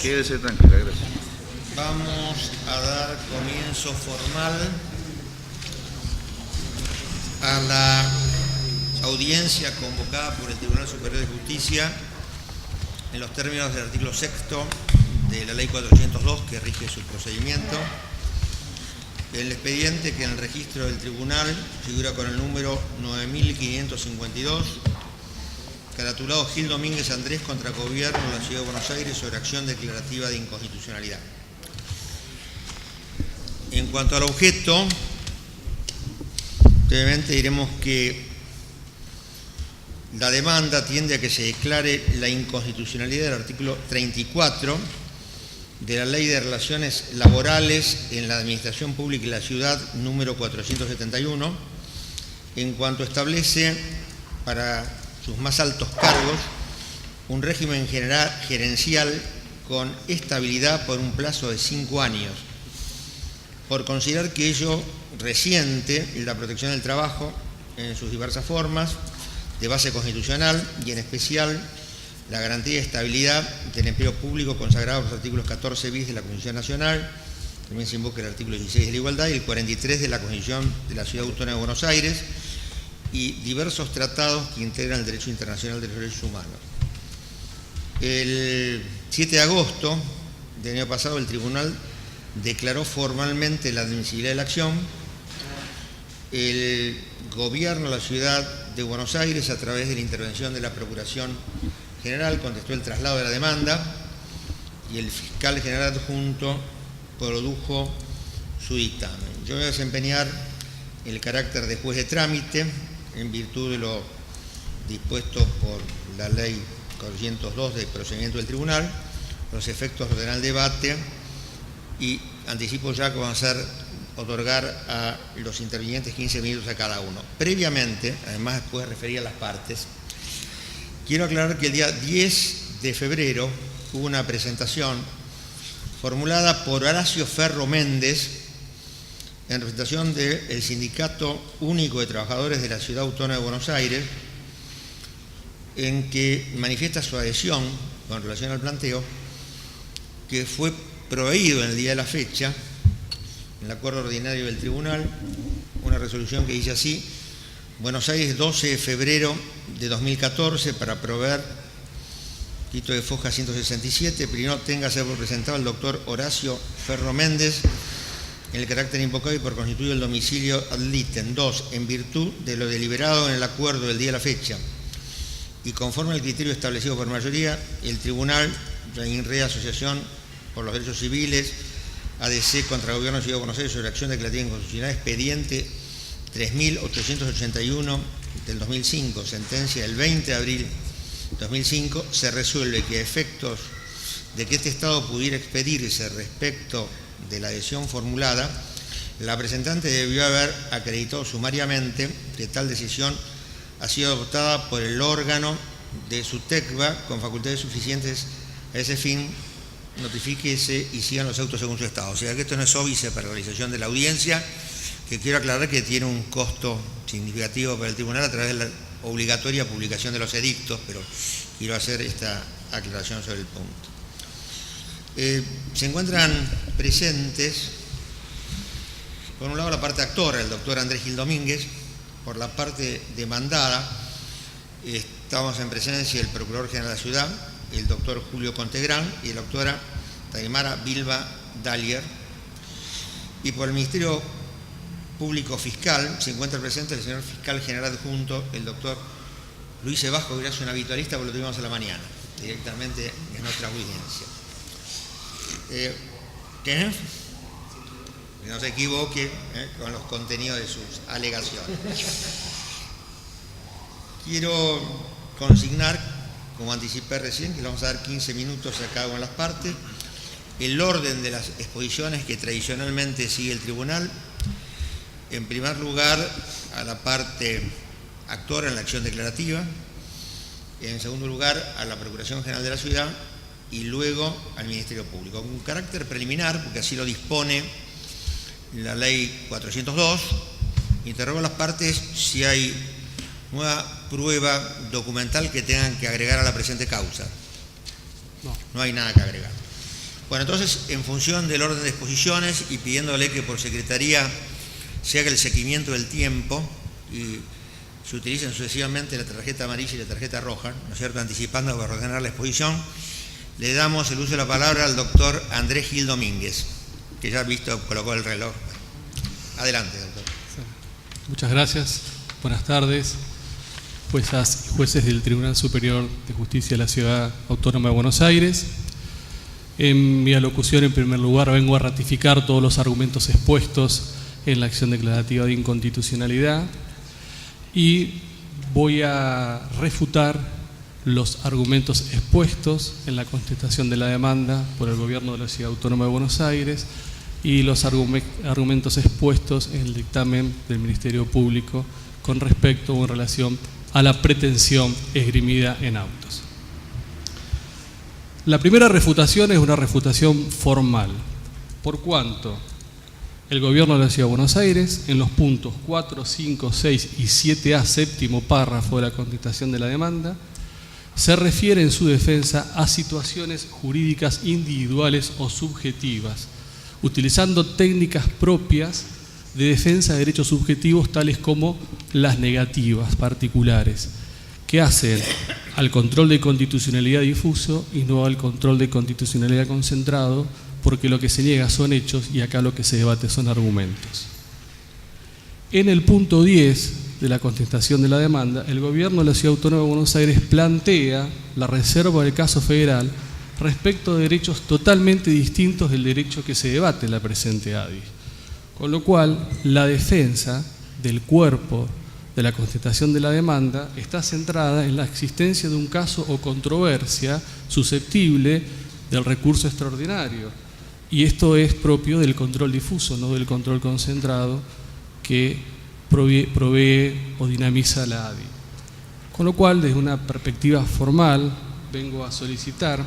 Quédese tranquila, gracias. Vamos a dar comienzo formal a la audiencia convocada por el Tribunal Superior de Justicia en los términos del artículo 6º de la Ley 402 que rige su procedimiento. El expediente que en el registro del tribunal figura con el número 9552, caratulado Gil Domínguez Andrés contra Gobierno de la Ciudad de Buenos Aires sobre acción declarativa de inconstitucionalidad. En cuanto al objeto, brevemente diremos que la demanda tiende a que se declare la inconstitucionalidad del artículo 34 de la Ley de Relaciones Laborales en la Administración Pública y la Ciudad, número 471, en cuanto establece para sus más altos cargos un régimen gerencial con estabilidad por un plazo de 5 años, por considerar que ello resiente la protección del trabajo en sus diversas formas, de base constitucional y en especial la garantía de estabilidad del empleo público consagrado por los artículos 14 bis de la Constitución Nacional, también se invoca el artículo 16 de la Igualdad y el 43 de la Constitución de la Ciudad Autónoma de Buenos Aires y diversos tratados que integran el derecho internacional de los derechos humanos. El 7 de agosto del año pasado el Tribunal declaró formalmente la admisibilidad de la acción. El Gobierno de la Ciudad de Buenos Aires, a través de la intervención de la Procuración General, contestó el traslado de la demanda y el fiscal general adjunto produjo su dictamen. Yo voy a desempeñar el carácter de juez de trámite en virtud de lo dispuesto por la Ley 402 de procedimiento del Tribunal, los efectos de ordenar el debate, y anticipo ya que vamos a otorgar a los intervinientes 15 minutos a cada uno. Previamente, además después referir a las partes, quiero aclarar que el día 10 de febrero hubo una presentación formulada por Horacio Ferro Méndez en representación del Sindicato Único de Trabajadores de la Ciudad Autónoma de Buenos Aires, en que manifiesta su adhesión con relación al planteo que fue proveído en el día de la fecha, en el acuerdo ordinario del tribunal, una resolución que dice así: Buenos Aires, 12 de febrero de 2014, para proveer Quito de Foja 167, primero tenga ser presentado el doctor Horacio Ferro Méndez en el carácter invocado y por constituir el domicilio ad litem. 2. En virtud de lo deliberado en el acuerdo del día de la fecha y conforme al criterio establecido por mayoría, el tribunal, en reasociación por los derechos civiles, ADC contra el Gobierno de la Ciudad de Buenos Aires sobre acción declarativa de inconstitucionalidad, expediente 3.881 del 2005, sentencia del 20 de abril de 2005, se resuelve que a efectos de que este Estado pudiera expedirse respecto de la adhesión formulada, la presentante debió haber acreditado sumariamente que tal decisión ha sido adoptada por el órgano de su TECVA con facultades suficientes a ese fin, notifíquese y sigan los autos según su estado. O sea que esto no es óbice para la realización de la audiencia, que quiero aclarar que tiene un costo significativo para el tribunal a través de la obligatoria publicación de los edictos, pero quiero hacer esta aclaración sobre el punto. Se encuentran presentes, por un lado, la parte actora, el doctor Andrés Gil Domínguez. Por la parte demandada, estamos en presencia del Procurador General de la Ciudad, el doctor Julio Contegrán y la doctora Taimara Bilba Dalier. Y por el Ministerio Público Fiscal se encuentra presente el señor Fiscal General Adjunto, el doctor Luis Sebasco, que es un habitualista porque lo tuvimos a la mañana, directamente en nuestra audiencia. Que no se equivoque con los contenidos de sus alegaciones. Quiero consignar, como anticipé recién, que le vamos a dar 15 minutos a cada una de las partes. El orden de las exposiciones que tradicionalmente sigue el tribunal: en primer lugar, a la parte actora en la acción declarativa; en segundo lugar, a la Procuración General de la Ciudad; y luego al Ministerio Público. Con carácter preliminar, porque así lo dispone la Ley 402, interrogo a las partes si hay nueva prueba documental que tengan que agregar a la presente causa. No hay nada que agregar. Bueno, entonces, en función del orden de exposiciones y pidiéndole que por secretaría se haga el seguimiento del tiempo y se utilicen sucesivamente la tarjeta amarilla y la tarjeta roja, ¿no es cierto?, anticipando para ordenar la exposición, le damos el uso de la palabra al doctor Andrés Gil Domínguez, que ya ha visto, colocó el reloj. Adelante, doctor. Muchas gracias. Buenas tardes, juezas y jueces del Tribunal Superior de Justicia de la Ciudad Autónoma de Buenos Aires. En mi alocución, en primer lugar, vengo a ratificar todos los argumentos expuestos en la acción declarativa de inconstitucionalidad y voy a refutar los argumentos expuestos en la contestación de la demanda por el Gobierno de la Ciudad Autónoma de Buenos Aires y los argumentos expuestos en el dictamen del Ministerio Público con respecto o en relación a la pretensión esgrimida en autos. La primera refutación es una refutación formal, por cuanto el Gobierno de la Ciudad de Buenos Aires, en los puntos 4, 5, 6 y 7A, séptimo párrafo de la contestación de la demanda, se refiere en su defensa a situaciones jurídicas individuales o subjetivas, utilizando técnicas propias de defensa de derechos subjetivos tales como las negativas particulares, que hacen al control de constitucionalidad difuso y no al control de constitucionalidad concentrado, porque lo que se niega son hechos y acá lo que se debate son argumentos. En el punto 10 de la contestación de la demanda, el Gobierno de la Ciudad Autónoma de Buenos Aires plantea la reserva del caso federal respecto de derechos totalmente distintos del derecho que se debate en la presente ADI. Con lo cual, la defensa del cuerpo de la contestación de la demanda está centrada en la existencia de un caso o controversia susceptible del recurso extraordinario. Y esto es propio del control difuso, no del control concentrado que provee o dinamiza la ADI. Con lo cual, desde una perspectiva formal, vengo a solicitar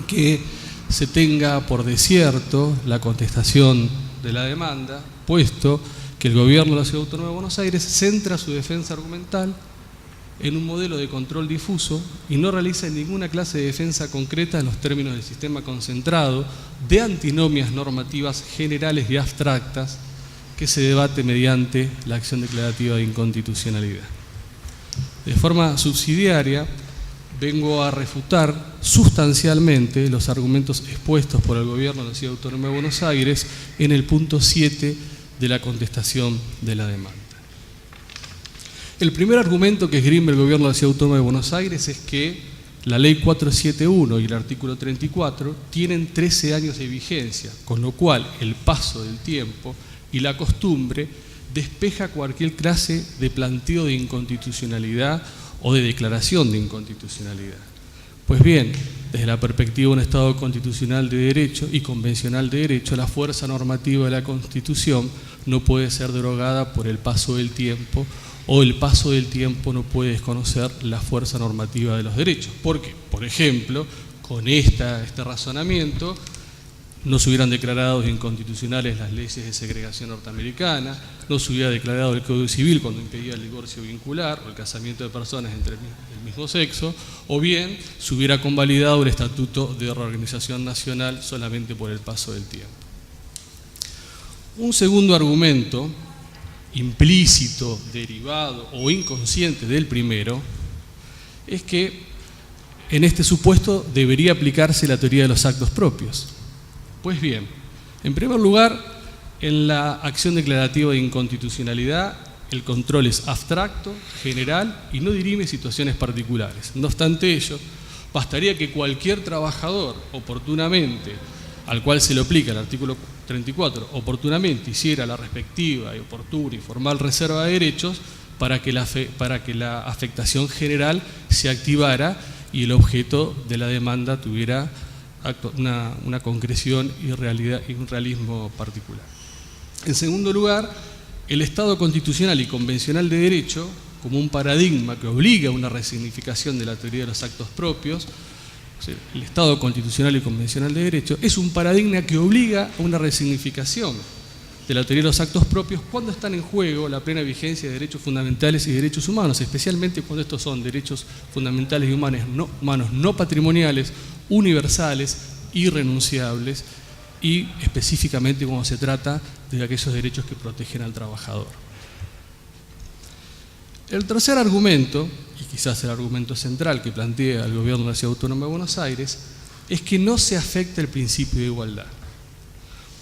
que se tenga por desierto la contestación de la demanda, puesto que el Gobierno de la Ciudad Autónoma de Buenos Aires centra su defensa argumental en un modelo de control difuso y no realiza ninguna clase de defensa concreta en los términos del sistema concentrado de antinomias normativas generales y abstractas que se debate mediante la acción declarativa de inconstitucionalidad. De forma subsidiaria, vengo a refutar sustancialmente los argumentos expuestos por el Gobierno de la Ciudad Autónoma de Buenos Aires en el punto 7 de la contestación de la demanda. El primer argumento que esgrime el Gobierno de la Ciudad Autónoma de Buenos Aires es que la Ley 471 y el artículo 34 tienen 13 años de vigencia, con lo cual el paso del tiempo y la costumbre despeja cualquier clase de planteo de inconstitucionalidad o de declaración de inconstitucionalidad. Pues bien, desde la perspectiva de un Estado constitucional de derecho y convencional de derecho, la fuerza normativa de la Constitución no puede ser derogada por el paso del tiempo, o el paso del tiempo no puede desconocer la fuerza normativa de los derechos. Porque, por ejemplo, con este razonamiento, no se hubieran declarado inconstitucionales las leyes de segregación norteamericana, no se hubiera declarado el Código Civil cuando impedía el divorcio vincular o el casamiento de personas entre el mismo sexo, o bien se hubiera convalidado el Estatuto de Reorganización Nacional solamente por el paso del tiempo. Un segundo argumento, implícito, derivado o inconsciente del primero, es que en este supuesto debería aplicarse la teoría de los actos propios. Pues bien, en primer lugar, en la acción declarativa de inconstitucionalidad, el control es abstracto, general y no dirime situaciones particulares. No obstante ello, bastaría que cualquier trabajador oportunamente, al cual se le aplica el artículo 34, oportunamente hiciera la respectiva y oportuna y formal reserva de derechos para que la afectación general se activara y el objeto de la demanda tuviera una concreción y un realismo particular. En segundo lugar, el Estado constitucional y convencional de derecho, como un paradigma que obliga a una resignificación de la teoría de los actos propios, el Estado constitucional y convencional de derecho es un paradigma que obliga a una resignificación de la teoría de los actos propios cuando están en juego la plena vigencia de derechos fundamentales y derechos humanos, especialmente cuando estos son derechos fundamentales y humanos no patrimoniales, universales, irrenunciables y específicamente cuando se trata de aquellos derechos que protegen al trabajador. El tercer argumento, y quizás el argumento central que plantea el Gobierno de la Ciudad Autónoma de Buenos Aires, es que no se afecta el principio de igualdad,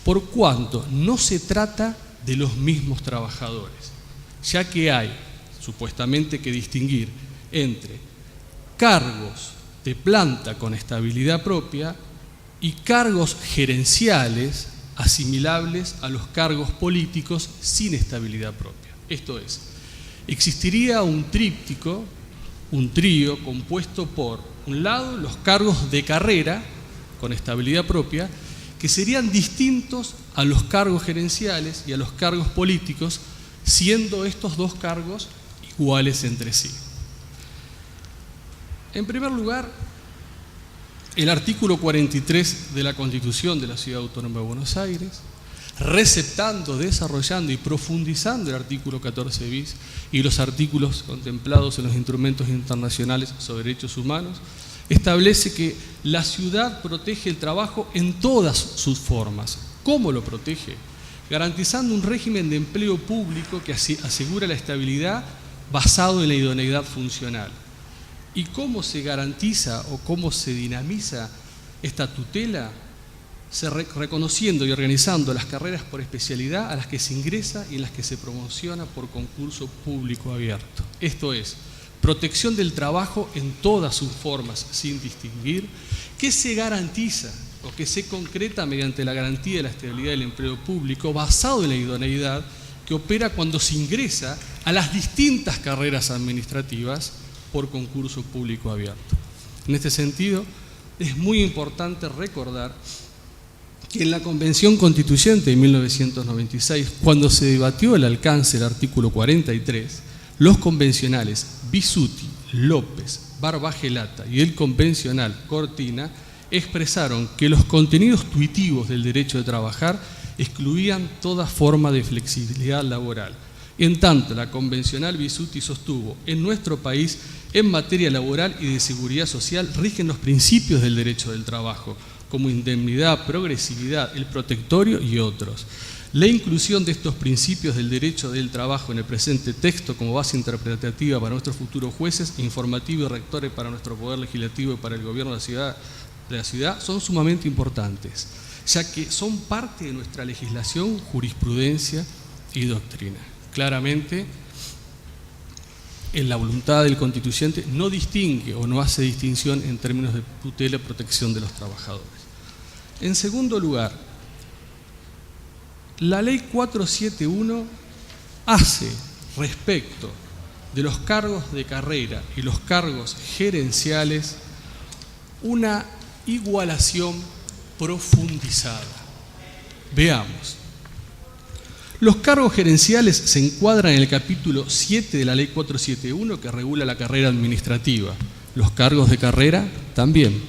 por cuanto no se trata de los mismos trabajadores, ya que hay supuestamente que distinguir entre cargos de planta con estabilidad propia y cargos gerenciales asimilables a los cargos políticos sin estabilidad propia. Esto es, existiría un trío compuesto por, un lado, los cargos de carrera con estabilidad propia, que serían distintos a los cargos gerenciales y a los cargos políticos, siendo estos dos cargos iguales entre sí. En primer lugar, el artículo 43 de la Constitución de la Ciudad Autónoma de Buenos Aires, receptando, desarrollando y profundizando el artículo 14 bis y los artículos contemplados en los instrumentos internacionales sobre derechos humanos, establece que la ciudad protege el trabajo en todas sus formas. ¿Cómo lo protege? Garantizando un régimen de empleo público que asegura la estabilidad basado en la idoneidad funcional. ¿Y cómo se garantiza o cómo se dinamiza esta tutela? Reconociendo y organizando las carreras por especialidad a las que se ingresa y en las que se promociona por concurso público abierto. Esto es, protección del trabajo en todas sus formas, sin distinguir, que se garantiza o que se concreta mediante la garantía de la estabilidad del empleo público basado en la idoneidad que opera cuando se ingresa a las distintas carreras administrativas por concurso público abierto. En este sentido, es muy importante recordar que en la Convención Constituyente de 1996, cuando se debatió el alcance del artículo 43, los convencionales Bisutti, López, Barbagelata y el convencional Cortina expresaron que los contenidos tuitivos del derecho de trabajar excluían toda forma de flexibilidad laboral. En tanto, la convencional Bisutti sostuvo, en nuestro país, en materia laboral y de seguridad social, rigen los principios del derecho del trabajo, como indemnidad, progresividad, el protectorio y otros. La inclusión de estos principios del derecho del trabajo en el presente texto como base interpretativa para nuestros futuros jueces, informativo y rectores para nuestro poder legislativo y para el gobierno de la ciudad son sumamente importantes, ya que son parte de nuestra legislación, jurisprudencia y doctrina. Claramente, en la voluntad del constituyente no distingue o no hace distinción en términos de tutela y protección de los trabajadores. En segundo lugar, la ley 471 hace respecto de los cargos de carrera y los cargos gerenciales una igualación profundizada. Veamos. Los cargos gerenciales se encuadran en el capítulo 7 de la ley 471 que regula la carrera administrativa. Los cargos de carrera también.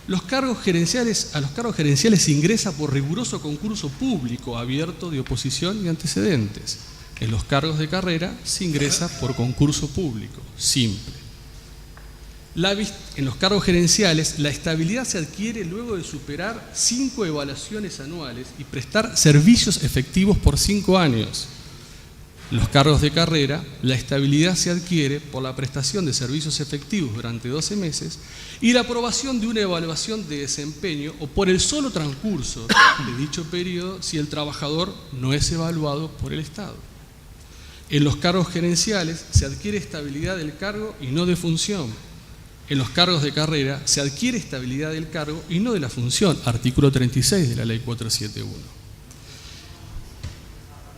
A los cargos gerenciales se ingresa por riguroso concurso público abierto de oposición y antecedentes. En los cargos de carrera se ingresa por concurso público, simple. En los cargos gerenciales, la estabilidad se adquiere luego de superar 5 evaluaciones anuales y prestar servicios efectivos por 5 años. En los cargos de carrera, la estabilidad se adquiere por la prestación de servicios efectivos durante 12 meses y la aprobación de una evaluación de desempeño o por el solo transcurso de dicho periodo si el trabajador no es evaluado por el Estado. En los cargos gerenciales se adquiere estabilidad del cargo y no de función. En los cargos de carrera se adquiere estabilidad del cargo y no de la función, artículo 36 de la ley 471.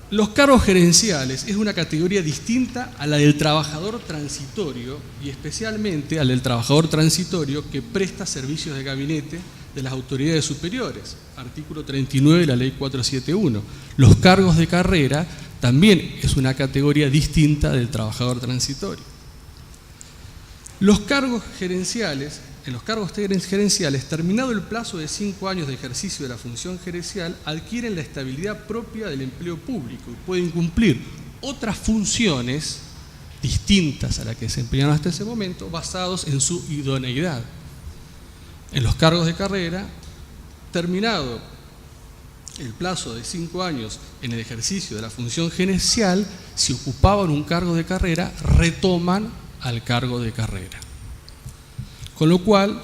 Los cargos gerenciales es una categoría distinta a la del trabajador transitorio y especialmente al del trabajador transitorio que presta servicios de gabinete de las autoridades superiores, artículo 39 de la ley 471. Los cargos de carrera también es una categoría distinta del trabajador transitorio. En los cargos gerenciales, terminado el plazo de 5 años de ejercicio de la función gerencial, adquieren la estabilidad propia del empleo público y pueden cumplir otras funciones distintas a las que desempeñaron hasta ese momento, basados en su idoneidad. En los cargos de carrera, terminado el plazo de 5 años en el ejercicio de la función gerencial, si ocupaban un cargo de carrera, retoman al cargo de carrera. Con lo cual,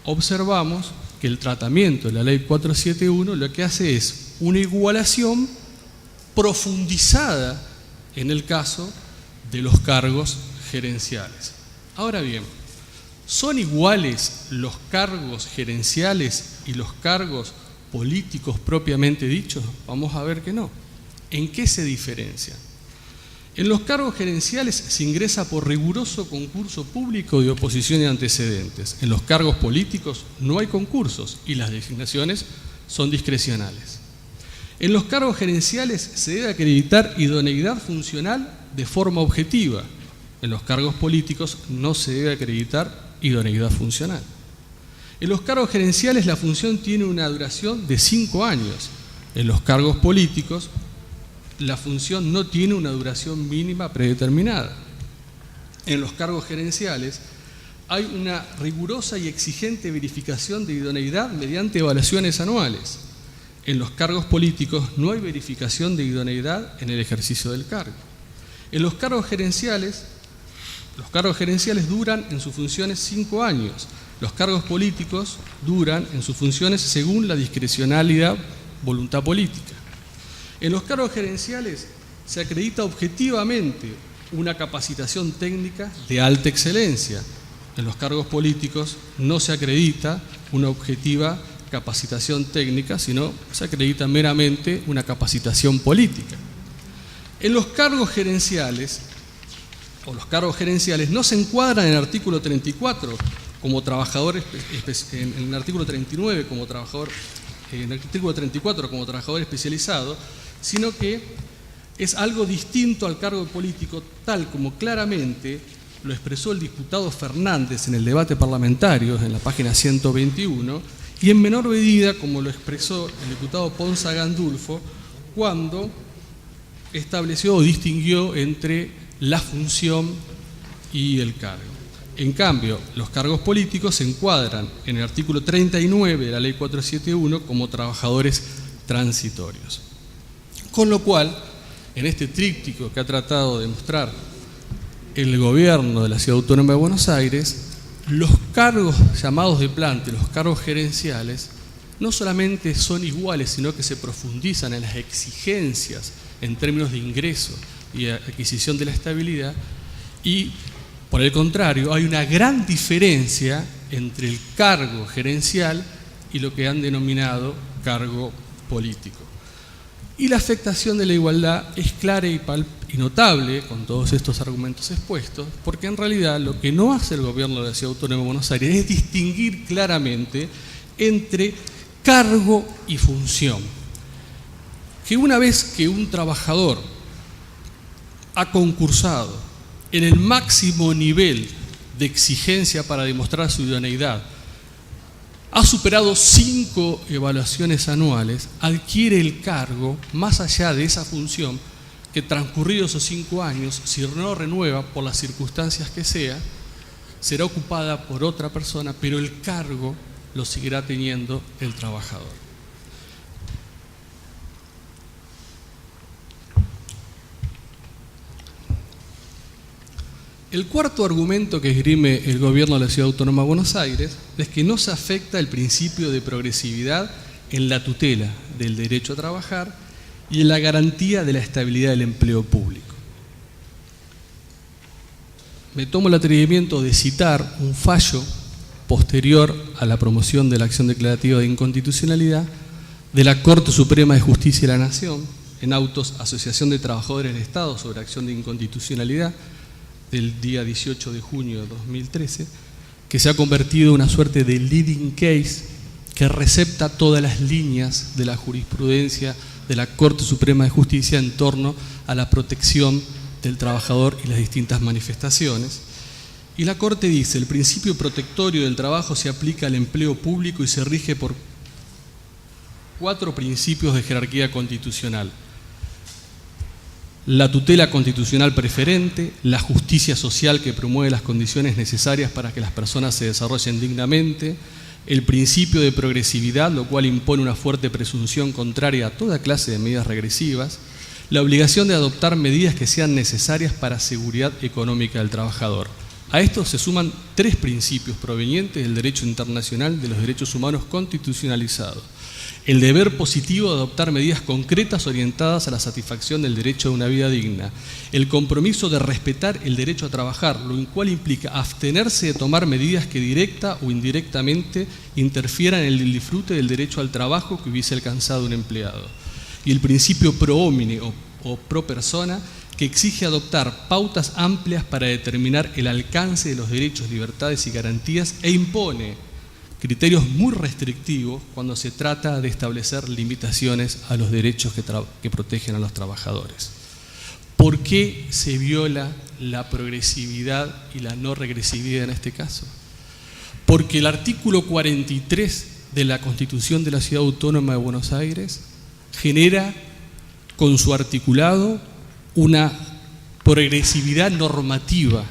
observamos que el tratamiento de la Ley 471 lo que hace es una igualación profundizada en el caso de los cargos gerenciales. Ahora bien, ¿son iguales los cargos gerenciales y los cargos políticos propiamente dichos? Vamos a ver que no. ¿En qué se diferencian? En los cargos gerenciales se ingresa por riguroso concurso público de oposición y antecedentes. En los cargos políticos no hay concursos y las designaciones son discrecionales. En los cargos gerenciales se debe acreditar idoneidad funcional de forma objetiva. En los cargos políticos no se debe acreditar idoneidad funcional. En los cargos gerenciales la función tiene una duración de 5 años. En los cargos políticos la función no tiene una duración mínima predeterminada. En los cargos gerenciales hay una rigurosa y exigente verificación de idoneidad mediante evaluaciones anuales. En los cargos políticos no hay verificación de idoneidad en el ejercicio del cargo. En los cargos gerenciales duran en sus funciones 5 años. Los cargos políticos duran en sus funciones según la discrecionalidad, voluntad política. En los cargos gerenciales se acredita objetivamente una capacitación técnica de alta excelencia. En los cargos políticos no se acredita una objetiva capacitación técnica, sino se acredita meramente una capacitación política. En los cargos gerenciales, no se encuadran en el artículo 34 como trabajador, en el artículo 39 como trabajador, en el artículo 34 como trabajador especializado, sino que es algo distinto al cargo político, tal como claramente lo expresó el diputado Fernández en el debate parlamentario, en la página 121, y en menor medida como lo expresó el diputado Ponza Gandulfo cuando estableció o distinguió entre la función y el cargo. En cambio, los cargos políticos se encuadran en el artículo 39 de la Ley 471 como trabajadores transitorios. Con lo cual, en este tríptico que ha tratado de mostrar el gobierno de la Ciudad Autónoma de Buenos Aires, los cargos llamados de planta, los cargos gerenciales, no solamente son iguales, sino que se profundizan en las exigencias en términos de ingreso y adquisición de la estabilidad, y por el contrario, hay una gran diferencia entre el cargo gerencial y lo que han denominado cargo político. Y la afectación de la igualdad es clara y notable con todos estos argumentos expuestos, porque en realidad lo que no hace el gobierno de la Ciudad Autónoma de Buenos Aires es distinguir claramente entre cargo y función. Que una vez que un trabajador ha concursado en el máximo nivel de exigencia para demostrar su idoneidad, ha superado 5 evaluaciones anuales, adquiere el cargo más allá de esa función que transcurridos esos 5 años, si no renueva por las circunstancias que sea, será ocupada por otra persona, pero el cargo lo seguirá teniendo el trabajador. El cuarto argumento que esgrime el gobierno de la Ciudad Autónoma de Buenos Aires es que no se afecta el principio de progresividad en la tutela del derecho a trabajar y en la garantía de la estabilidad del empleo público. Me tomo el atrevimiento de citar un fallo posterior a la promoción de la acción declarativa de inconstitucionalidad de la Corte Suprema de Justicia de la Nación en autos Asociación de Trabajadores del Estado sobre acción de inconstitucionalidad del día 18 de junio de 2013, que se ha convertido en una suerte de leading case que recepta todas las líneas de la jurisprudencia de la Corte Suprema de Justicia en torno a la protección del trabajador y las distintas manifestaciones. Y la Corte dice: el principio protectorio del trabajo se aplica al empleo público y se rige por 4 principios de jerarquía constitucional: la tutela constitucional preferente, la justicia social que promueve las condiciones necesarias para que las personas se desarrollen dignamente, el principio de progresividad, lo cual impone una fuerte presunción contraria a toda clase de medidas regresivas, la obligación de adoptar medidas que sean necesarias para seguridad económica del trabajador. A esto se suman 3 principios provenientes del derecho internacional de los derechos humanos constitucionalizados. El deber positivo de adoptar medidas concretas orientadas a la satisfacción del derecho a una vida digna. El compromiso de respetar el derecho a trabajar, lo cual implica abstenerse de tomar medidas que directa o indirectamente interfieran en el disfrute del derecho al trabajo que hubiese alcanzado un empleado. Y el principio pro homine o pro persona, que exige adoptar pautas amplias para determinar el alcance de los derechos, libertades y garantías e impone criterios muy restrictivos cuando se trata de establecer limitaciones a los derechos que protegen a los trabajadores. ¿Por qué se viola la progresividad y la no regresividad en este caso? Porque el artículo 43 de la Constitución de la Ciudad Autónoma de Buenos Aires genera con su articulado una progresividad normativa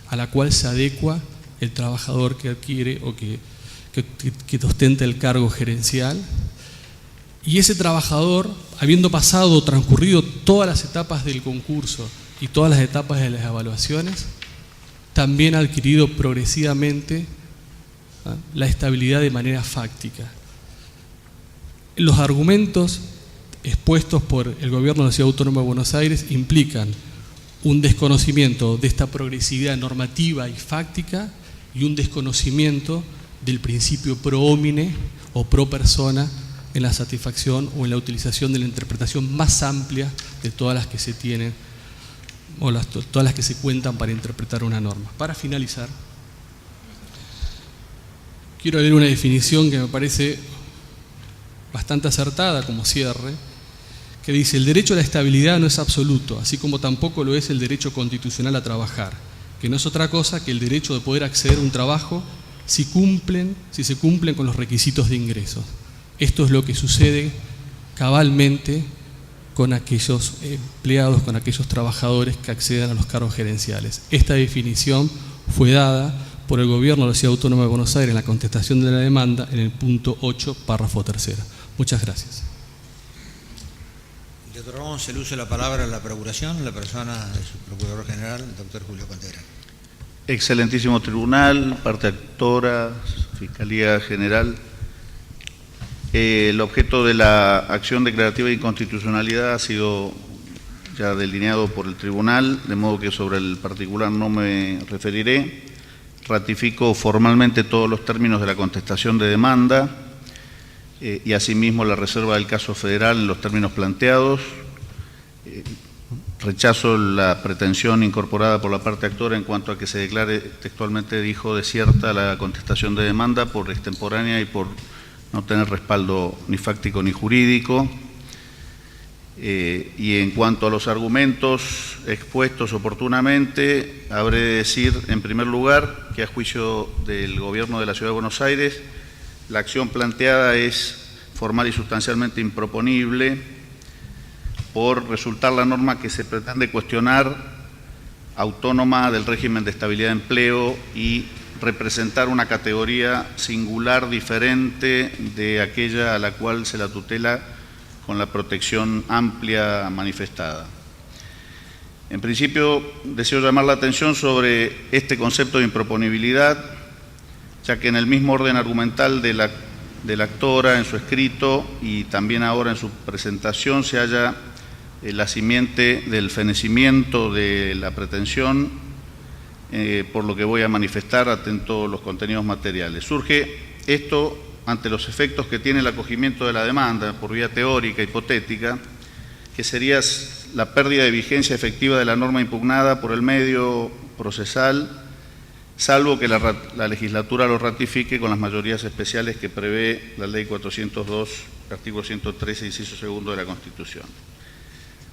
a la cual se adecua el trabajador que adquiere o que ostenta el cargo gerencial, y ese trabajador, habiendo pasado o transcurrido todas las etapas del concurso y todas las etapas de las evaluaciones, también ha adquirido progresivamente la estabilidad de manera fáctica. Los argumentos expuestos por el Gobierno de la Ciudad Autónoma de Buenos Aires implican un desconocimiento de esta progresividad normativa y fáctica y un desconocimiento del principio pro homine o pro persona en la satisfacción o en la utilización de la interpretación más amplia de todas las que se tienen o todas las que se cuentan para interpretar una norma. Para finalizar, quiero leer una definición que me parece bastante acertada como cierre, que dice: el derecho a la estabilidad no es absoluto, así como tampoco lo es el derecho constitucional a trabajar, que no es otra cosa que el derecho de poder acceder a un trabajo si se cumplen con los requisitos de ingresos. Esto es lo que sucede cabalmente con aquellos empleados, con aquellos trabajadores que accedan a los cargos gerenciales. Esta definición fue dada por el Gobierno de la Ciudad Autónoma de Buenos Aires en la contestación de la demanda en el punto 8, párrafo 3. Muchas gracias. Le otorgamos el uso de la palabra a la Procuración, la persona de su Procurador General, el doctor Julio Contreras. Excelentísimo Tribunal, parte actora, Fiscalía General. El objeto de la acción declarativa de inconstitucionalidad ha sido ya delineado por el Tribunal, de modo que sobre el particular no me referiré. Ratifico formalmente todos los términos de la contestación de demanda y asimismo la reserva del caso federal en los términos planteados. Rechazo la pretensión incorporada por la parte actora en cuanto a que se declare, textualmente dijo, desierta la contestación de demanda por extemporánea y por no tener respaldo ni fáctico ni jurídico. Y en cuanto a los argumentos expuestos oportunamente, habré de decir, en primer lugar, que a juicio del Gobierno de la Ciudad de Buenos Aires, la acción planteada es formal y sustancialmente improponible por resultar la norma que se pretende cuestionar autónoma del régimen de estabilidad de empleo y representar una categoría singular, diferente de aquella a la cual se la tutela con la protección amplia manifestada. En principio, deseo llamar la atención sobre este concepto de improponibilidad, ya que en el mismo orden argumental de la actora, en su escrito y también ahora en su presentación, se halla la simiente del fenecimiento de la pretensión, por lo que voy a manifestar atento a los contenidos materiales. Surge esto ante los efectos que tiene el acogimiento de la demanda por vía teórica, hipotética, que sería la pérdida de vigencia efectiva de la norma impugnada por el medio procesal, salvo que la legislatura lo ratifique con las mayorías especiales que prevé la Ley 402, artículo 113, inciso segundo de la Constitución.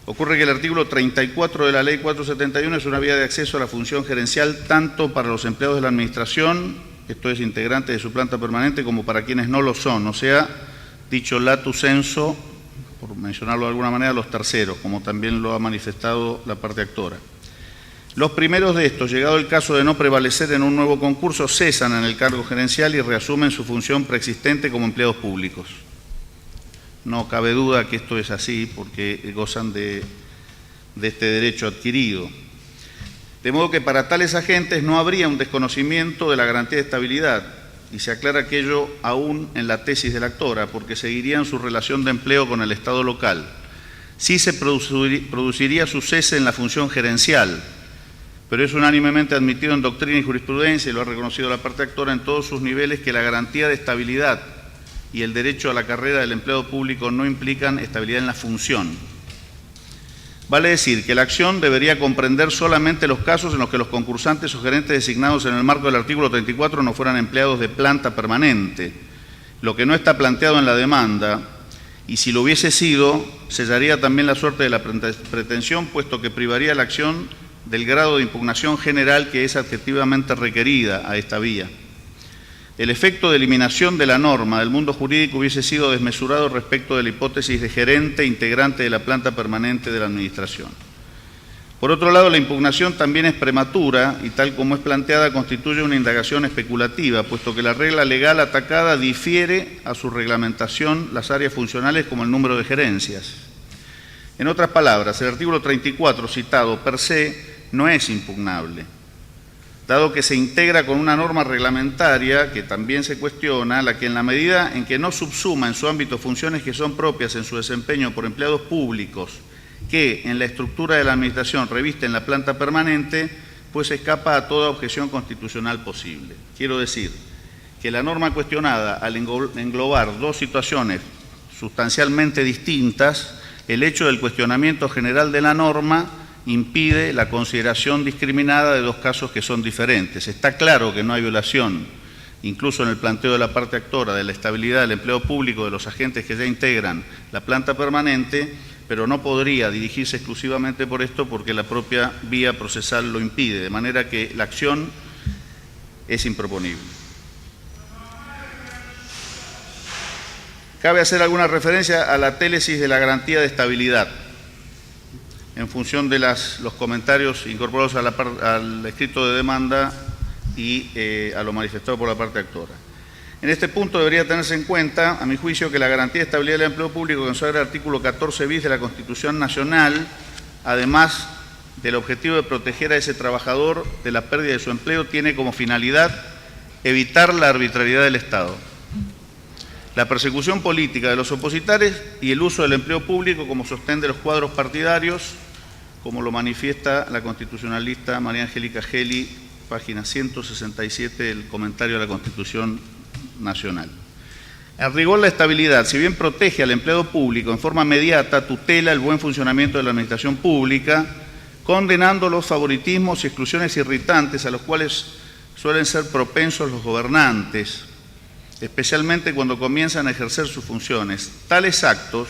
Ocurre que el artículo 34 de la Ley 471 es una vía de acceso a la función gerencial tanto para los empleados de la Administración, esto es, integrantes de su planta permanente, como para quienes no lo son, o sea, dicho lato sensu, por mencionarlo de alguna manera, los terceros, como también lo ha manifestado la parte actora. Los primeros de estos, llegado el caso de no prevalecer en un nuevo concurso, cesan en el cargo gerencial y reasumen su función preexistente como empleados públicos. No cabe duda que esto es así porque gozan de este derecho adquirido. De modo que para tales agentes no habría un desconocimiento de la garantía de estabilidad, y se aclara aquello aún en la tesis de la actora, porque seguirían su relación de empleo con el Estado local. Sí se produciría su cese en la función gerencial, pero es unánimemente admitido en doctrina y jurisprudencia, y lo ha reconocido la parte actora en todos sus niveles, que la garantía de estabilidad y el derecho a la carrera del empleado público no implican estabilidad en la función. Vale decir que la acción debería comprender solamente los casos en los que los concursantes o gerentes designados en el marco del artículo 34 no fueran empleados de planta permanente, lo que no está planteado en la demanda, y si lo hubiese sido, sellaría también la suerte de la pretensión, puesto que privaría la acción del grado de impugnación general que es adjetivamente requerida a esta vía. El efecto de eliminación de la norma del mundo jurídico hubiese sido desmesurado respecto de la hipótesis de gerente integrante de la planta permanente de la Administración. Por otro lado, la impugnación también es prematura y, tal como es planteada, constituye una indagación especulativa, puesto que la regla legal atacada difiere a su reglamentación las áreas funcionales como el número de gerencias. En otras palabras, el artículo 34 citado per se no es impugnable, dado que se integra con una norma reglamentaria que también se cuestiona, la que en la medida en que no subsuma en su ámbito funciones que son propias en su desempeño por empleados públicos que en la estructura de la Administración revisten la planta permanente, pues escapa a toda objeción constitucional posible. Quiero decir que la norma cuestionada, al englobar dos situaciones sustancialmente distintas, el hecho del cuestionamiento general de la norma impide la consideración discriminada de dos casos que son diferentes. Está claro que no hay violación, incluso en el planteo de la parte actora, de la estabilidad del empleo público de los agentes que ya integran la planta permanente, pero no podría dirigirse exclusivamente por esto porque la propia vía procesal lo impide, de manera que la acción es improponible. Cabe hacer alguna referencia a la télesis de la garantía de estabilidad, en función de los comentarios incorporados al escrito de demanda y a lo manifestado por la parte actora. En este punto debería tenerse en cuenta, a mi juicio, que la garantía de estabilidad del empleo público que consagra el artículo 14 bis de la Constitución Nacional, además del objetivo de proteger a ese trabajador de la pérdida de su empleo, tiene como finalidad evitar la arbitrariedad del Estado, la persecución política de los opositores y el uso del empleo público como sostén de los cuadros partidarios, como lo manifiesta la constitucionalista María Angélica Geli, página 167 del comentario a la Constitución Nacional. En rigor, la estabilidad, si bien protege al empleado público en forma mediata, tutela el buen funcionamiento de la administración pública, condenando los favoritismos y exclusiones irritantes a los cuales suelen ser propensos los gobernantes, especialmente cuando comienzan a ejercer sus funciones. Tales actos,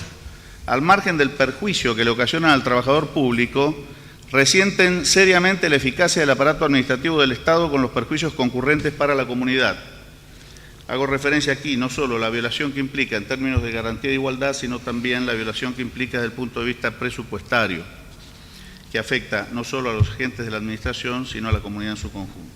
al margen del perjuicio que le ocasionan al trabajador público, resienten seriamente la eficacia del aparato administrativo del Estado con los perjuicios concurrentes para la comunidad. Hago referencia aquí no solo a la violación que implica en términos de garantía de igualdad, sino también la violación que implica desde el punto de vista presupuestario, que afecta no solo a los agentes de la Administración, sino a la comunidad en su conjunto.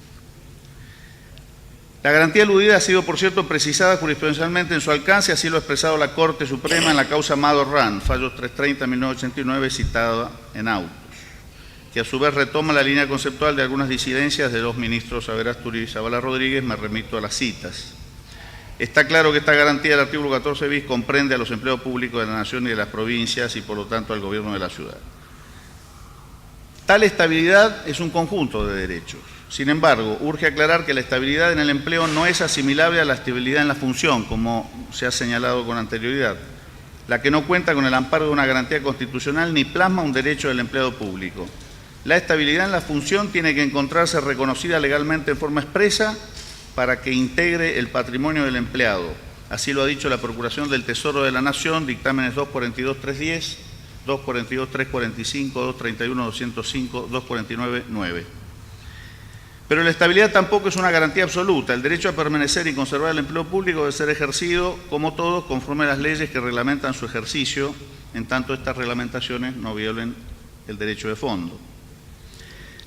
La garantía aludida ha sido, por cierto, precisada jurisprudencialmente en su alcance, así lo ha expresado la Corte Suprema en la causa Madorran, fallo 330-1989, citada en autos, que a su vez retoma la línea conceptual de algunas disidencias de los ministros Averasturi y Zavala Rodríguez. Me remito a las citas. Está claro que esta garantía del artículo 14 bis comprende a los empleados públicos de la Nación y de las provincias y, por lo tanto, al Gobierno de la ciudad. Tal estabilidad es un conjunto de derechos. Sin embargo, urge aclarar que la estabilidad en el empleo no es asimilable a la estabilidad en la función, como se ha señalado con anterioridad, la que no cuenta con el amparo de una garantía constitucional ni plasma un derecho del empleado público. La estabilidad en la función tiene que encontrarse reconocida legalmente en forma expresa para que integre el patrimonio del empleado. Así lo ha dicho la Procuración del Tesoro de la Nación, dictámenes 242-310, 242-345, 231-205, 249-9. Pero la estabilidad tampoco es una garantía absoluta. El derecho a permanecer y conservar el empleo público debe ser ejercido, como todos, conforme a las leyes que reglamentan su ejercicio, en tanto estas reglamentaciones no violen el derecho de fondo.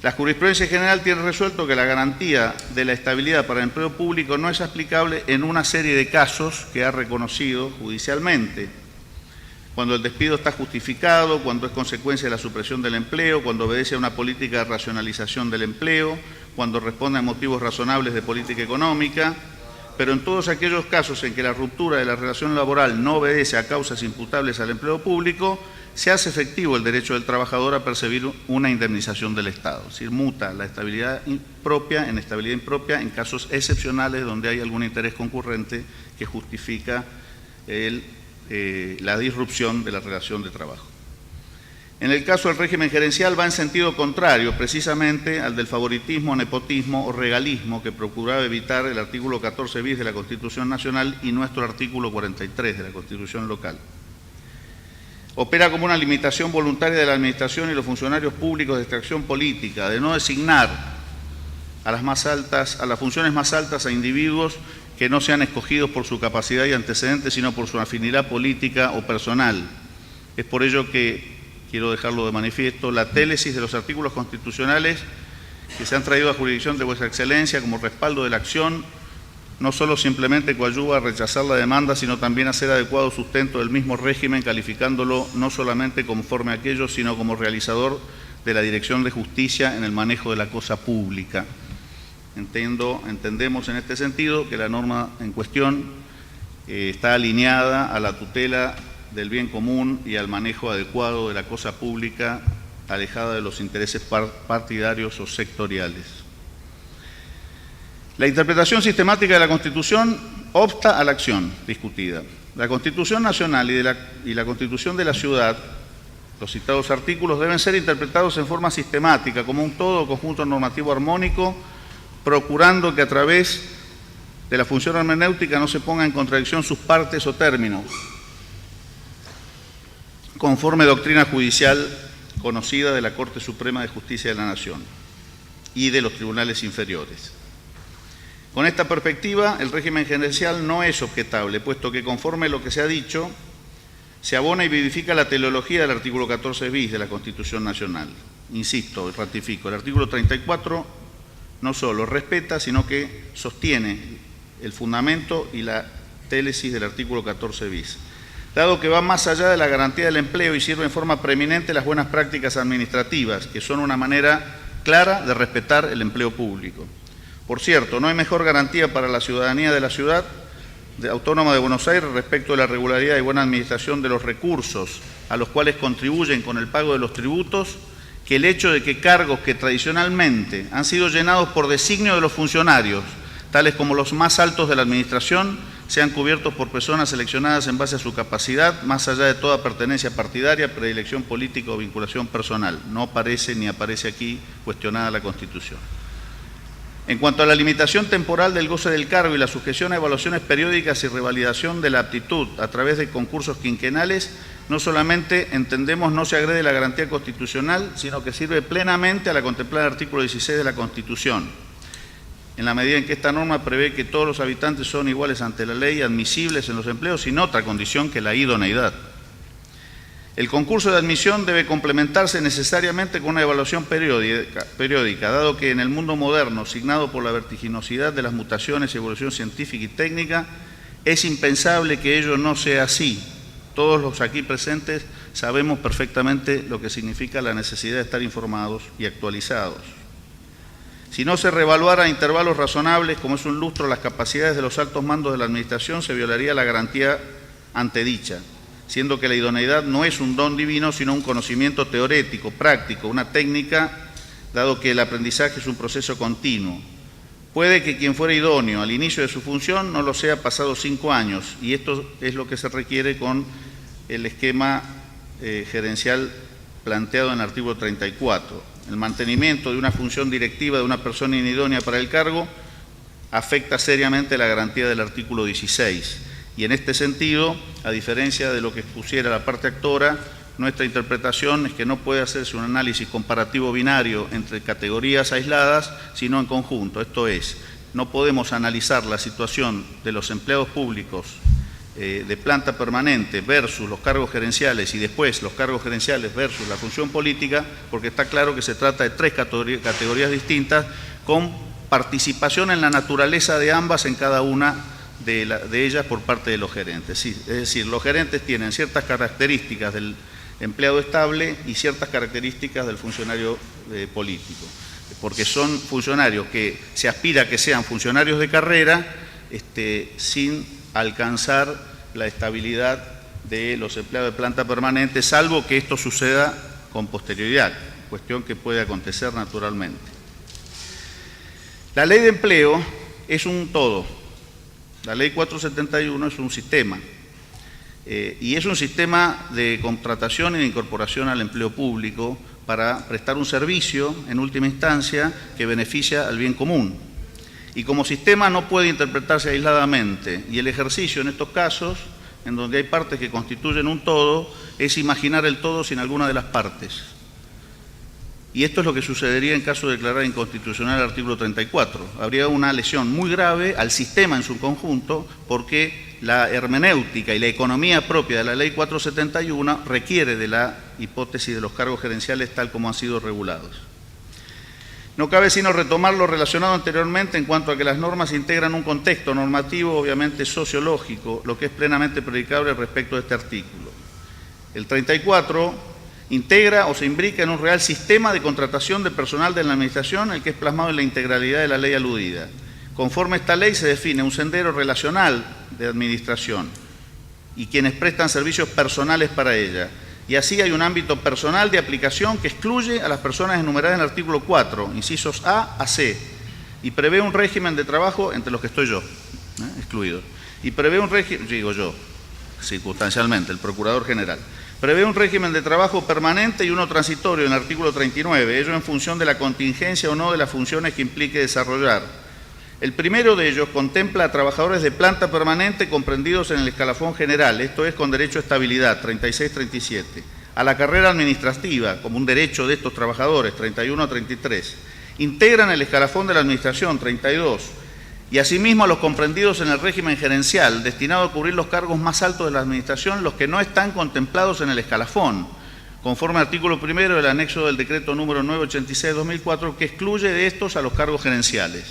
La jurisprudencia general tiene resuelto que la garantía de la estabilidad para el empleo público no es aplicable en una serie de casos que ha reconocido judicialmente. Cuando el despido está justificado, cuando es consecuencia de la supresión del empleo, cuando obedece a una política de racionalización del empleo, cuando responde a motivos razonables de política económica, pero en todos aquellos casos en que la ruptura de la relación laboral no obedece a causas imputables al empleo público, se hace efectivo el derecho del trabajador a percibir una indemnización del Estado. Es decir, muta la estabilidad propia en estabilidad impropia en casos excepcionales donde hay algún interés concurrente que justifica la disrupción de la relación de trabajo. En el caso del régimen gerencial va en sentido contrario, precisamente al del favoritismo, nepotismo o regalismo que procuraba evitar el artículo 14 bis de la Constitución Nacional y nuestro artículo 43 de la Constitución Local. Opera como una limitación voluntaria de la Administración y los funcionarios públicos de extracción política, de no designar a las funciones más altas a individuos que no sean escogidos por su capacidad y antecedentes, sino por su afinidad política o personal. Es por ello que, quiero dejarlo de manifiesto, la télesis de los artículos constitucionales que se han traído a jurisdicción de Vuestra Excelencia como respaldo de la acción no solo simplemente coadyuva a rechazar la demanda, sino también a hacer adecuado sustento del mismo régimen, calificándolo no solamente conforme a aquello, sino como realizador de la Dirección de Justicia en el manejo de la cosa pública. Entendemos en este sentido que la norma en cuestión está alineada a la tutela del bien común y al manejo adecuado de la cosa pública, alejada de los intereses partidarios o sectoriales. La interpretación sistemática de la Constitución obsta a la acción discutida. La Constitución Nacional y la Constitución de la Ciudad, los citados artículos, deben ser interpretados en forma sistemática, como un todo o conjunto normativo armónico, procurando que a través de la función hermenéutica no se ponga en contradicción sus partes o términos, conforme doctrina judicial conocida de la Corte Suprema de Justicia de la Nación y de los tribunales inferiores. Con esta perspectiva, el régimen gerencial no es objetable, puesto que conforme a lo que se ha dicho, se abona y vivifica la teleología del artículo 14 bis de la Constitución Nacional. Insisto, ratifico, el artículo 34 no solo respeta, sino que sostiene el fundamento y la télesis del artículo 14 bis. Dado que va más allá de la garantía del empleo y sirve en forma preeminente las buenas prácticas administrativas, que son una manera clara de respetar el empleo público. Por cierto, no hay mejor garantía para la ciudadanía de la ciudad autónoma de Buenos Aires respecto de la regularidad y buena administración de los recursos a los cuales contribuyen con el pago de los tributos que el hecho de que cargos que tradicionalmente han sido llenados por designio de los funcionarios, tales como los más altos de la administración, sean cubiertos por personas seleccionadas en base a su capacidad, más allá de toda pertenencia partidaria, predilección política o vinculación personal. No aparece ni aparece aquí cuestionada la Constitución. En cuanto a la limitación temporal del goce del cargo y la sujeción a evaluaciones periódicas y revalidación de la aptitud a través de concursos quinquenales, no solamente entendemos no se agrede la garantía constitucional, sino que sirve plenamente a la contemplada artículo 16 de la Constitución, en la medida en que esta norma prevé que todos los habitantes son iguales ante la ley, admisibles en los empleos, sin otra condición que la idoneidad. El concurso de admisión debe complementarse necesariamente con una evaluación periódica, dado que en el mundo moderno, signado por la vertiginosidad de las mutaciones y evolución científica y técnica, es impensable que ello no sea así. Todos los aquí presentes sabemos perfectamente lo que significa la necesidad de estar informados y actualizados. Si no se reevaluara a intervalos razonables, como es un lustro, las capacidades de los altos mandos de la Administración, se violaría la garantía antedicha, siendo que la idoneidad no es un don divino, sino un conocimiento teórico, práctico, una técnica, dado que el aprendizaje es un proceso continuo. Puede que quien fuera idóneo al inicio de su función no lo sea pasados 5 años, y esto es lo que se requiere con el esquema gerencial planteado en el artículo 34. El mantenimiento de una función directiva de una persona inidónea para el cargo afecta seriamente la garantía del artículo 16. Y en este sentido, a diferencia de lo que expusiera la parte actora, nuestra interpretación es que no puede hacerse un análisis comparativo binario entre categorías aisladas, sino en conjunto. Esto es, no podemos analizar la situación de los empleados públicos de planta permanente versus los cargos gerenciales y después los cargos gerenciales versus la función política, porque está claro que se trata de tres categorías distintas con participación en la naturaleza de ambas en cada una de ellas por parte de los gerentes. Sí, es decir, los gerentes tienen ciertas características del empleado estable y ciertas características del funcionario político, porque son funcionarios que se aspira a que sean funcionarios de carrera sin alcanzar la estabilidad de los empleados de planta permanente, salvo que esto suceda con posterioridad, cuestión que puede acontecer naturalmente. La ley de empleo es un todo, la ley 471 es un sistema, y es un sistema de contratación y de incorporación al empleo público para prestar un servicio, en última instancia, que beneficia al bien común. Y como sistema no puede interpretarse aisladamente, y el ejercicio en estos casos, en donde hay partes que constituyen un todo, es imaginar el todo sin alguna de las partes. Y esto es lo que sucedería en caso de declarar inconstitucional el artículo 34. Habría una lesión muy grave al sistema en su conjunto, porque la hermenéutica y la economía propia de la ley 471 requiere de la hipótesis de los cargos gerenciales tal como han sido regulados. No cabe sino retomar lo relacionado anteriormente en cuanto a que las normas integran un contexto normativo, obviamente sociológico, lo que es plenamente predicable respecto de este artículo. El 34 integra o se imbrica en un real sistema de contratación de personal de la Administración, el que es plasmado en la integralidad de la ley aludida. Conforme a esta ley se define un sendero relacional de administración y quienes prestan servicios personales para ella. Y así hay un ámbito personal de aplicación que excluye a las personas enumeradas en el artículo 4, incisos A a C, y prevé un régimen de trabajo entre los que estoy yo, excluido. Y prevé un régimen, digo yo, circunstancialmente, el Procurador General. Prevé un régimen de trabajo permanente y uno transitorio en el artículo 39, ello en función de la contingencia o no de las funciones que implique desarrollar. El primero de ellos contempla a trabajadores de planta permanente comprendidos en el escalafón general, esto es con derecho a estabilidad, 36-37, a la carrera administrativa, como un derecho de estos trabajadores, 31 a 33, integran el escalafón de la administración, 32, y asimismo a los comprendidos en el régimen gerencial, destinado a cubrir los cargos más altos de la administración, los que no están contemplados en el escalafón, conforme al artículo primero del anexo del decreto número 986-2004, que excluye de estos a los cargos gerenciales.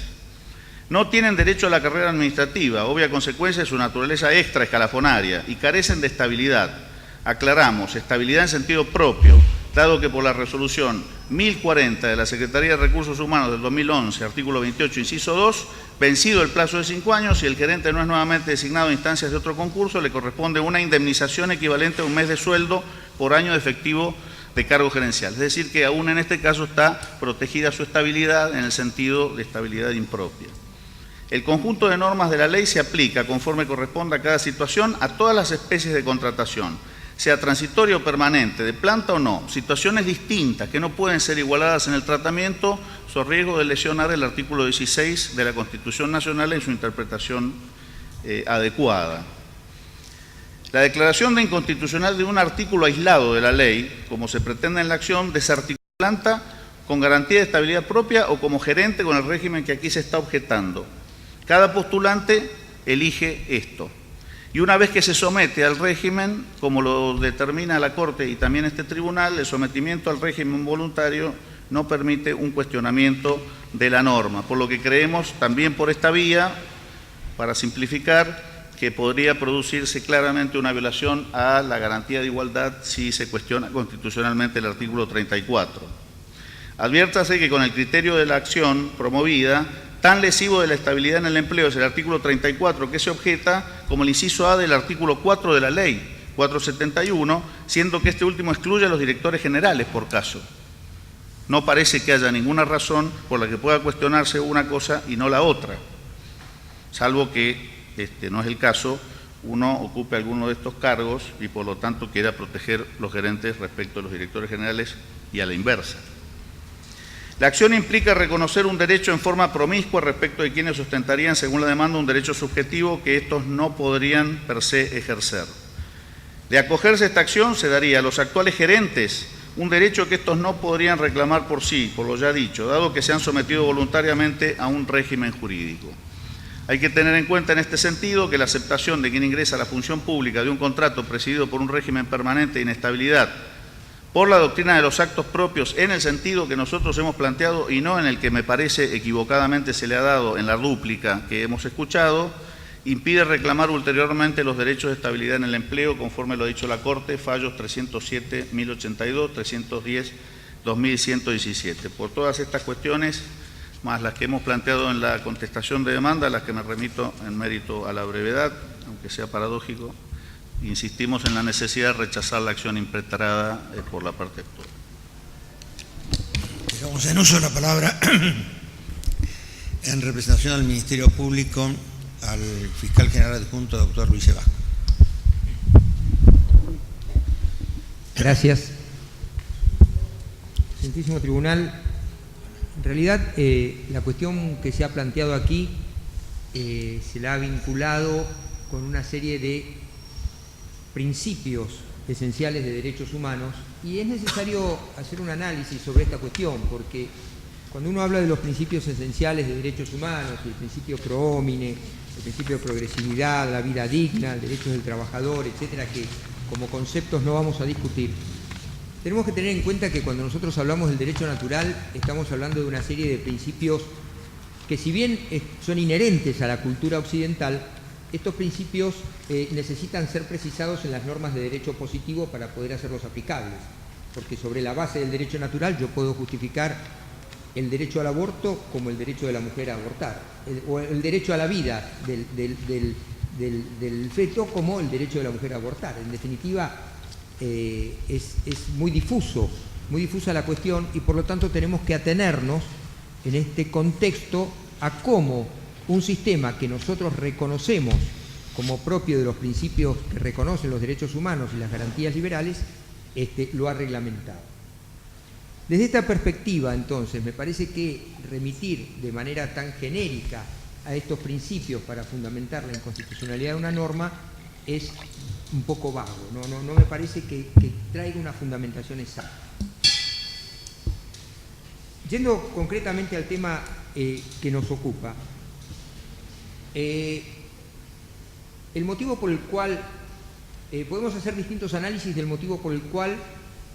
No tienen derecho a la carrera administrativa, obvia consecuencia de su naturaleza extraescalafonaria, y carecen de estabilidad. Aclaramos, estabilidad en sentido propio, dado que por la resolución 1040 de la Secretaría de Recursos Humanos del 2011, artículo 28, inciso 2, vencido el plazo de 5 años, si el gerente no es nuevamente designado a instancias de otro concurso, le corresponde una indemnización equivalente a un mes de sueldo por año de efectivo de cargo gerencial. Es decir, que aún en este caso está protegida su estabilidad en el sentido de estabilidad impropia. El conjunto de normas de la ley se aplica conforme corresponda a cada situación a todas las especies de contratación, sea transitorio o permanente, de planta o no, situaciones distintas que no pueden ser igualadas en el tratamiento, son riesgo de lesionar el artículo 16 de la Constitución Nacional en su interpretación adecuada. La declaración de inconstitucional de un artículo aislado de la ley, como se pretende en la acción, desarticula planta con garantía de estabilidad propia o como gerente con el régimen que aquí se está objetando. Cada postulante elige esto. Y una vez que se somete al régimen, como lo determina la Corte y también este tribunal, el sometimiento al régimen voluntario no permite un cuestionamiento de la norma, por lo que creemos también por esta vía, para simplificar, que podría producirse claramente una violación a la garantía de igualdad si se cuestiona constitucionalmente el artículo 34. Adviértase que con el criterio de la acción promovida, tan lesivo de la estabilidad en el empleo es el artículo 34 que se objeta como el inciso A del artículo 4 de la ley 471, siendo que este último excluye a los directores generales por caso. No parece que haya ninguna razón por la que pueda cuestionarse una cosa y no la otra, salvo que, no es el caso, uno ocupe alguno de estos cargos y por lo tanto quiera proteger los gerentes respecto a los directores generales y a la inversa. La acción implica reconocer un derecho en forma promiscua respecto de quienes ostentarían, según la demanda, un derecho subjetivo que estos no podrían per se ejercer. De acogerse a esta acción, se daría a los actuales gerentes un derecho que estos no podrían reclamar por sí, por lo ya dicho, dado que se han sometido voluntariamente a un régimen jurídico. Hay que tener en cuenta en este sentido que la aceptación de quien ingresa a la función pública de un contrato presidido por un régimen permanente de inestabilidad por la doctrina de los actos propios en el sentido que nosotros hemos planteado y no en el que me parece equivocadamente se le ha dado en la dúplica que hemos escuchado, impide reclamar ulteriormente los derechos de estabilidad en el empleo, conforme lo ha dicho la Corte, fallos 307.1082, 310.2117. Por todas estas cuestiones, más las que hemos planteado en la contestación de demanda, a las que me remito en mérito a la brevedad, aunque sea paradójico, insistimos en la necesidad de rechazar la acción impetrada por la parte actual. Dejamos en uso la palabra en representación del Ministerio Público al Fiscal General Adjunto, doctor Luis Evasco. Gracias. Excelentísimo Tribunal, en realidad la cuestión que se ha planteado aquí se la ha vinculado con una serie de principios esenciales de derechos humanos y es necesario hacer un análisis sobre esta cuestión porque cuando uno habla de los principios esenciales de derechos humanos, el principio pro homine, el principio de progresividad, la vida digna, derechos del trabajador, etcétera, que como conceptos no vamos a discutir, tenemos que tener en cuenta que cuando nosotros hablamos del derecho natural estamos hablando de una serie de principios que si bien son inherentes a la cultura occidental, estos principios necesitan ser precisados en las normas de derecho positivo para poder hacerlos aplicables, porque sobre la base del derecho natural yo puedo justificar el derecho al aborto como el derecho de la mujer a abortar, o el derecho a la vida del feto como el derecho de la mujer a abortar. En definitiva, es muy difusa la cuestión y por lo tanto tenemos que atenernos en este contexto a cómo un sistema que nosotros reconocemos como propio de los principios que reconocen los derechos humanos y las garantías liberales, lo ha reglamentado. Desde esta perspectiva, entonces, me parece que remitir de manera tan genérica a estos principios para fundamentar la inconstitucionalidad de una norma es un poco vago, no me parece que traiga una fundamentación exacta. Yendo concretamente al tema que nos ocupa, el motivo por el cual podemos hacer distintos análisis del motivo por el cual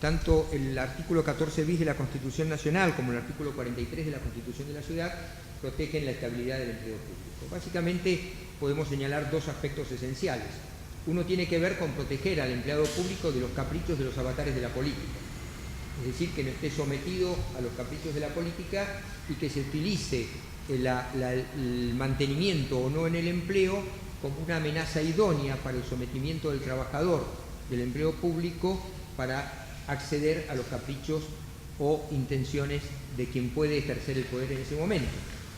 tanto el artículo 14 bis de la Constitución Nacional como el artículo 43 de la Constitución de la Ciudad protegen la estabilidad del empleo público. Básicamente podemos señalar dos aspectos esenciales. Uno tiene que ver con proteger al empleado público de los caprichos de los avatares de la política, es decir, que no esté sometido a los caprichos de la política y que se utilice el mantenimiento o no en el empleo como una amenaza idónea para el sometimiento del trabajador del empleo público para acceder a los caprichos o intenciones de quien puede ejercer el poder en ese momento.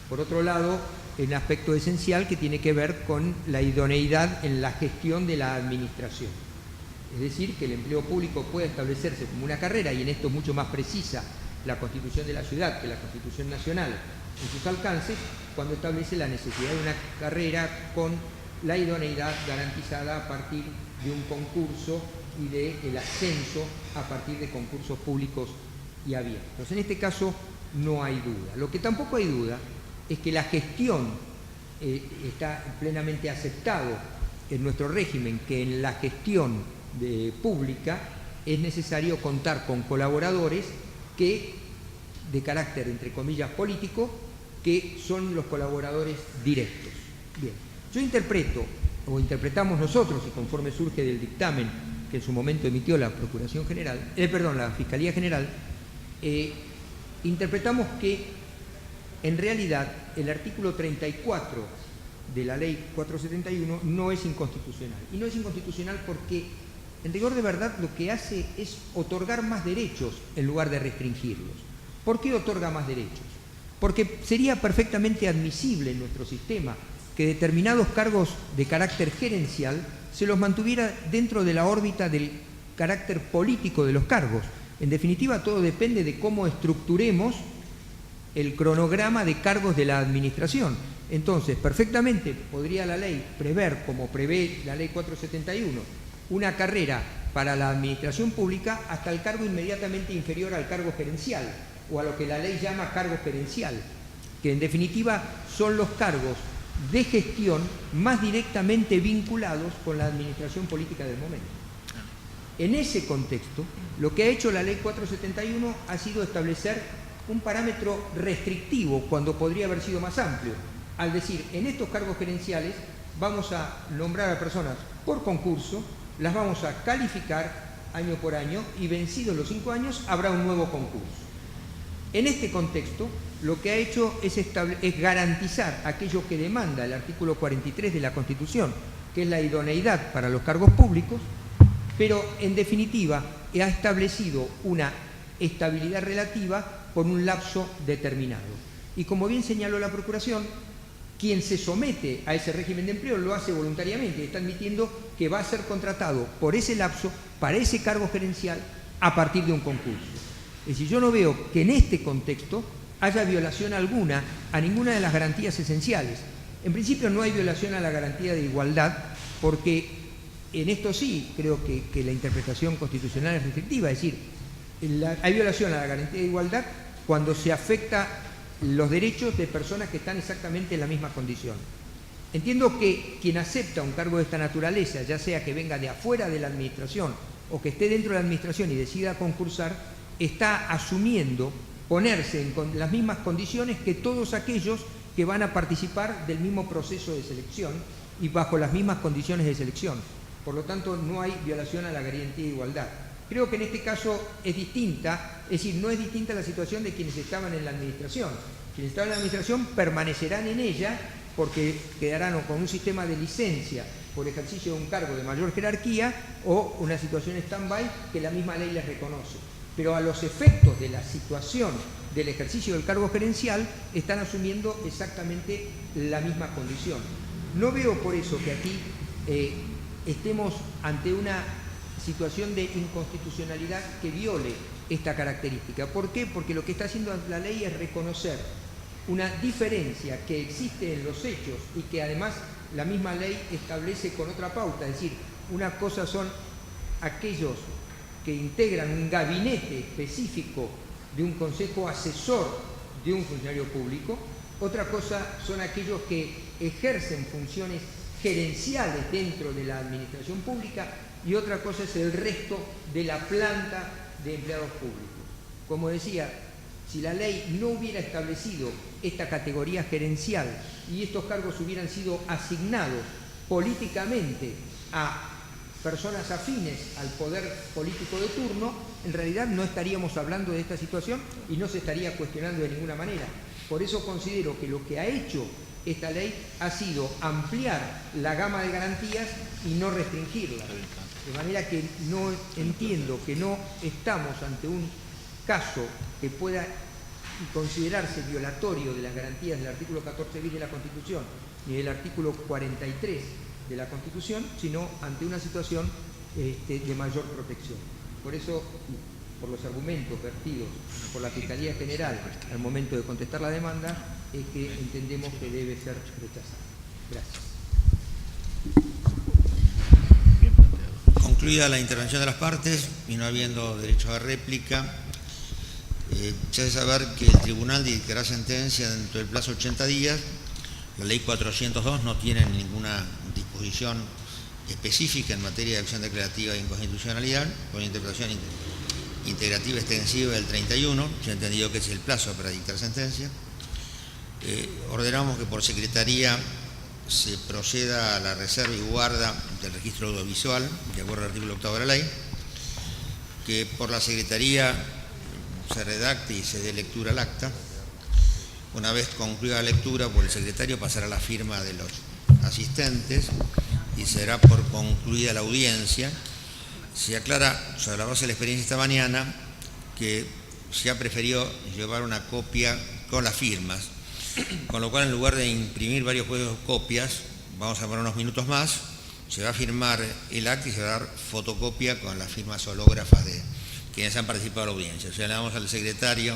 Por otro lado, un aspecto esencial que tiene que ver con la idoneidad en la gestión de la administración. Es decir, que el empleo público pueda establecerse como una carrera, y en esto mucho más precisa la Constitución de la Ciudad que la Constitución Nacional en sus alcances, cuando establece la necesidad de una carrera con la idoneidad garantizada a partir de un concurso y del ascenso a partir de concursos públicos y abiertos. En este caso no hay duda. Lo que tampoco hay duda es que la gestión está plenamente aceptado en nuestro régimen, que en la gestión pública es necesario contar con colaboradores de carácter, entre comillas, político, que son los colaboradores directos. Bien, yo interpretamos nosotros, y conforme surge del dictamen que en su momento emitió la la Fiscalía General, interpretamos que en realidad el artículo 34 de la Ley 471 no es inconstitucional. Y no es inconstitucional porque, en rigor de verdad, lo que hace es otorgar más derechos en lugar de restringirlos. ¿Por qué otorga más derechos? Porque sería perfectamente admisible en nuestro sistema que determinados cargos de carácter gerencial se los mantuviera dentro de la órbita del carácter político de los cargos. En definitiva, todo depende de cómo estructuremos el cronograma de cargos de la administración. Entonces, perfectamente podría la ley prever, como prevé la Ley 471, una carrera para la administración pública hasta el cargo inmediatamente inferior al cargo gerencial, o a lo que la ley llama cargo gerencial, que en definitiva son los cargos de gestión más directamente vinculados con la administración política del momento. En ese contexto, lo que ha hecho la Ley 471 ha sido establecer un parámetro restrictivo cuando podría haber sido más amplio, al decir, en estos cargos gerenciales vamos a nombrar a personas por concurso, las vamos a calificar año por año y vencidos los 5 años habrá un nuevo concurso. En este contexto, lo que ha hecho es garantizar aquello que demanda el artículo 43 de la Constitución, que es la idoneidad para los cargos públicos, pero en definitiva ha establecido una estabilidad relativa por un lapso determinado. Y como bien señaló la Procuración, quien se somete a ese régimen de empleo lo hace voluntariamente, está admitiendo que va a ser contratado por ese lapso, para ese cargo gerencial, a partir de un concurso. Es decir, yo no veo que en este contexto haya violación alguna a ninguna de las garantías esenciales. En principio no hay violación a la garantía de igualdad, porque en esto sí creo que la interpretación constitucional es restrictiva, es decir, hay violación a la garantía de igualdad cuando se afecta los derechos de personas que están exactamente en la misma condición. Entiendo que quien acepta un cargo de esta naturaleza, ya sea que venga de afuera de la administración o que esté dentro de la administración y decida concursar, está asumiendo ponerse en las mismas condiciones que todos aquellos que van a participar del mismo proceso de selección y bajo las mismas condiciones de selección. Por lo tanto, no hay violación a la garantía de igualdad. Creo que en este caso es distinta, es decir, no es distinta la situación de quienes estaban en la administración. Quienes estaban en la administración permanecerán en ella porque quedarán o con un sistema de licencia por ejercicio de un cargo de mayor jerarquía o una situación stand-by que la misma ley les reconoce. Pero a los efectos de la situación del ejercicio del cargo gerencial están asumiendo exactamente la misma condición. No veo por eso que aquí estemos ante una situación de inconstitucionalidad que viole esta característica. ¿Por qué? Porque lo que está haciendo la ley es reconocer una diferencia que existe en los hechos y que además la misma ley establece con otra pauta. Es decir, una cosa son aquellos que integran un gabinete específico de un consejo asesor de un funcionario público, otra cosa son aquellos que ejercen funciones gerenciales dentro de la administración pública y otra cosa es el resto de la planta de empleados públicos. Como decía, si la ley no hubiera establecido esta categoría gerencial y estos cargos hubieran sido asignados políticamente a personas afines al poder político de turno, en realidad no estaríamos hablando de esta situación y no se estaría cuestionando de ninguna manera. Por eso considero que lo que ha hecho esta ley ha sido ampliar la gama de garantías y no restringirla. De manera que no entiendo que no estamos ante un caso que pueda considerarse violatorio de las garantías del artículo 14 bis de la Constitución ni del artículo 43 de la Constitución, sino ante una situación de mayor protección. Por eso, por los argumentos vertidos por la Fiscalía General al momento de contestar la demanda, es que entendemos que debe ser rechazada. Gracias. Concluida la intervención de las partes y no habiendo derecho a réplica, se debe saber que el tribunal dictará sentencia dentro del plazo de 80 días. La ley 402 no tiene ninguna disposición específica en materia de acción declarativa de inconstitucionalidad, con interpretación integrativa extensiva del 31, se ha entendido que es el plazo para dictar sentencia. Ordenamos que por secretaría se proceda a la reserva y guarda del registro audiovisual, de acuerdo al artículo 8 de la ley, que por la secretaría se redacte y se dé lectura al acta. Una vez concluida la lectura por el secretario, pasará a la firma de los asistentes y será por concluida la audiencia. Se aclara, sobre la base de la experiencia esta mañana, que se ha preferido llevar una copia con las firmas, con lo cual en lugar de imprimir varios juegos de copias, vamos a poner unos minutos más, se va a firmar el acta y se va a dar fotocopia con las firmas hológrafas de quienes han participado en la audiencia. O sea, le damos al secretario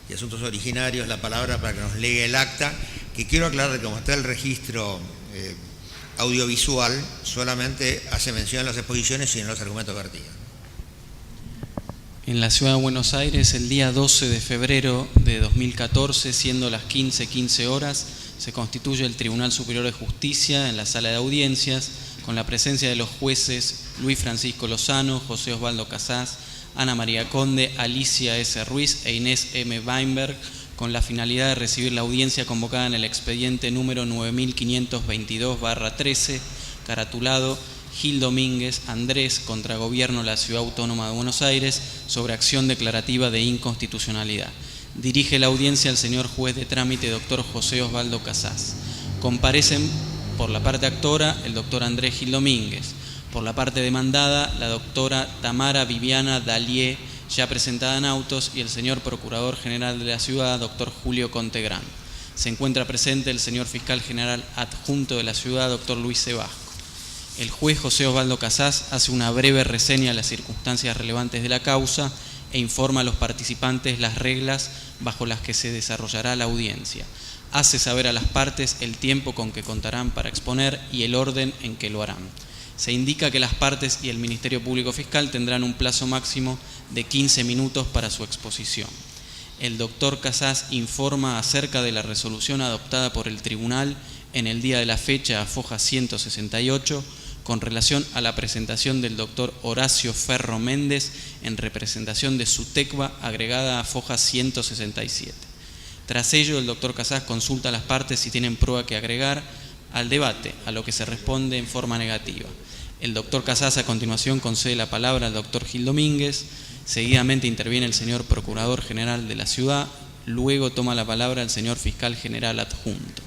de Asuntos Originarios la palabra para que nos legue el acta, que quiero aclarar que como está el registro audiovisual, solamente hace mención a las exposiciones y en los argumentos vertidos. En la Ciudad de Buenos Aires, el día 12 de febrero de 2014, siendo las 15:15 horas, se constituye el Tribunal Superior de Justicia en la sala de audiencias, con la presencia de los jueces Luis Francisco Lozano, José Osvaldo Casás, Ana María Conde, Alicia S. Ruiz e Inés M. Weinberg, con la finalidad de recibir la audiencia convocada en el expediente número 9522/13, caratulado Gil Domínguez Andrés contra Gobierno de la Ciudad Autónoma de Buenos Aires sobre acción declarativa de inconstitucionalidad. Dirige la audiencia el señor juez de trámite, doctor José Osvaldo Casás. Comparecen por la parte actora el doctor Andrés Gil Domínguez. Por la parte demandada, la doctora Tamara Viviana Dallier, ya presentada en autos, y el señor Procurador General de la Ciudad, doctor Julio Contegrán. Se encuentra presente el señor Fiscal General Adjunto de la Ciudad, doctor Luis Sebasco. El juez José Osvaldo Casás hace una breve reseña de las circunstancias relevantes de la causa e informa a los participantes las reglas bajo las que se desarrollará la audiencia. Hace saber a las partes el tiempo con que contarán para exponer y el orden en que lo harán. Se indica que las partes y el Ministerio Público Fiscal tendrán un plazo máximo de 15 minutos para su exposición. El doctor Casás informa acerca de la resolución adoptada por el tribunal en el día de la fecha a foja 168 con relación a la presentación del doctor Horacio Ferro Méndez en representación de SUTECBA agregada a foja 167. Tras ello, el doctor Casás consulta a las partes si tienen prueba que agregar al debate, a lo que se responde en forma negativa. El doctor Casás a continuación concede la palabra al doctor Gil Domínguez, seguidamente interviene el señor Procurador General de la Ciudad, luego toma la palabra el señor Fiscal General Adjunto.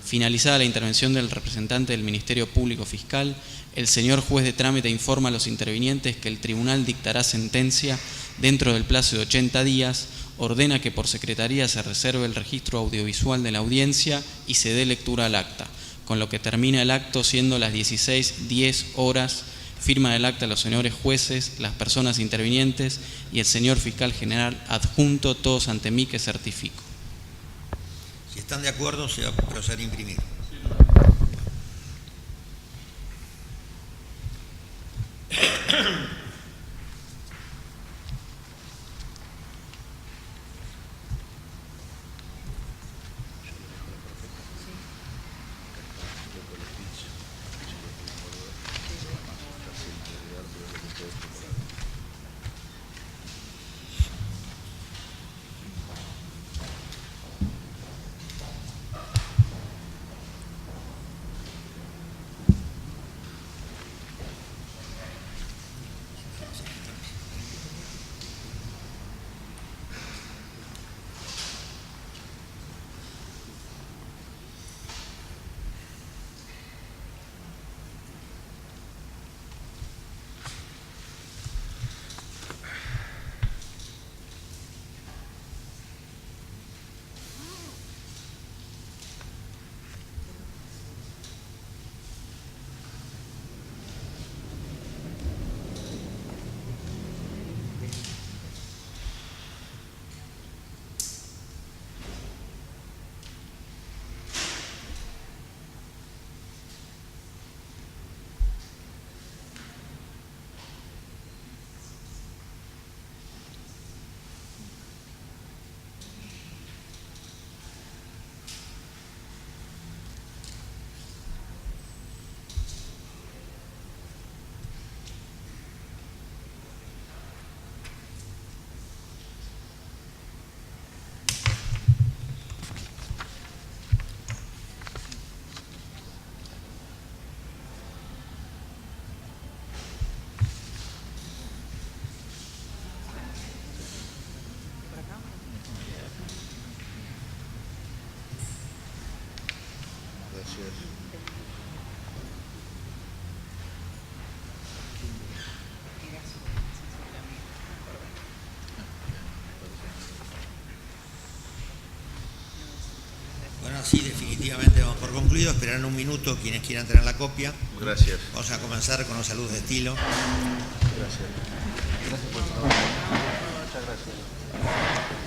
Finalizada la intervención del representante del Ministerio Público Fiscal, el señor juez de trámite informa a los intervinientes que el tribunal dictará sentencia dentro del plazo de 80 días, ordena que por secretaría se reserve el registro audiovisual de la audiencia y se dé lectura al acta, con lo que termina el acto siendo las 16:10 horas. Firma el acta los señores jueces, las personas intervinientes y el señor Fiscal General Adjunto, todos ante mí que certifico. Si están de acuerdo, se va a proceder a imprimir. Bueno, sí, definitivamente vamos por concluido. Esperarán un minuto quienes quieran tener la copia. Gracias. Vamos a comenzar con los saludos de estilo. Gracias. Gracias por el trabajo. Muchas gracias.